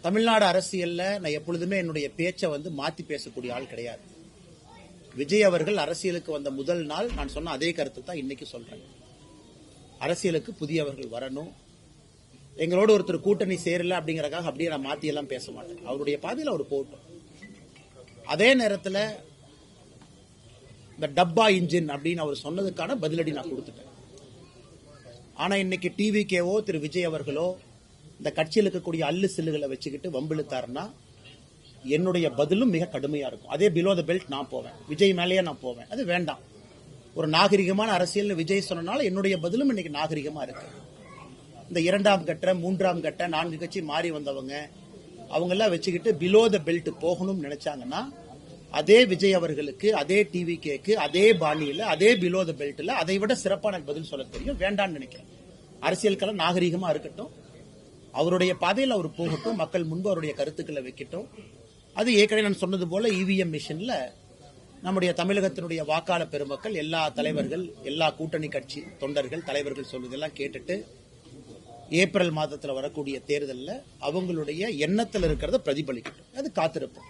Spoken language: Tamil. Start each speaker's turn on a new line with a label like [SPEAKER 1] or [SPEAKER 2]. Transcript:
[SPEAKER 1] தமிழ்நாடு அரசியல்ல நான் எப்பொழுதுமே என்னுடைய பேச்சை மாத்தி பேசக்கூடிய ஆள் கிடையாது. விஜய் அவர்கள் அரசியலுக்கு வந்த முதல் நாள் நான் சொன்ன அதே கருத்து தான் இன்னைக்கு சொல்றேன். அரசியலுக்கு புதியவர்கள் வரணும். எங்களோட ஒருத்தர் கூட்டணி சேரல அப்படிங்கறதுக்காக அப்படியே நான் மாத்தி எல்லாம் பேச மாட்டேன். அவருடைய பாதையில் அவர் போகட்டும். அதே நேரத்தில் இந்த டப்பா இன்ஜின் அப்படின்னு அவர் சொன்னதுக்கான பதிலடி நான் கொடுத்துட்டேன். ஆனா இன்னைக்கு டிவிகேவோ திரு விஜய் அவர்களோ இந்த கட்சியில் இருக்கக்கூடிய அல்லு சில்லுகளை வச்சுக்கிட்டு வம்பிழுத்தாருன்னா என்னுடைய பதிலும் மிக கடுமையா இருக்கும். அதே பிலோ த பெல்ட் நான் போவேன், விஜய் மேலேயே நான் போவேன். அது வேண்டாம். ஒரு நாகரிகமான அரசியல் விஜய் சொன்னனால என்னுடைய பதிலும் இன்னைக்கு நாகரிகமா இருக்கு. இந்த 2ஆம் கட்ட 3ஆம் கட்ட 4 கட்சி மாறி வந்தவங்க அவங்க எல்லாம் வச்சுக்கிட்டு பிலோ த பெல்ட் போகணும்னு நினைச்சாங்கன்னா அதே விஜய் அவர்களுக்கு அதே டிவிகேக்கு அதே பாணியில அதே பிலோ த பெல்ட்ல அதை விட சிறப்பான பதில் சொல்ல தெரியும். வேண்டாம்னு நினைக்கிறேன். அரசியலுக்கெல்லாம் நாகரிகமா இருக்கட்டும், அவருடைய பாதையில் அவர் போகட்டும், மக்கள் முன்பு அவருடைய கருத்துக்களை வைக்கட்டும். அது ஏற்கனவே நான் சொன்னது போல இவிஎம் மிஷின்ல நம்முடைய தமிழகத்தினுடைய வாக்காளர் பெருமக்கள் எல்லா தலைவர்கள் எல்லா கூட்டணி கட்சி தொண்டர்கள் தலைவர்கள் சொல்வதெல்லாம் கேட்டுட்டு ஏப்ரல் மாதத்தில் வரக்கூடிய தேர்தலில் அவங்களுடைய எண்ணத்தில் இருக்கிறத பிரதிபலிக்கட்டும். அது காத்திருப்போம்.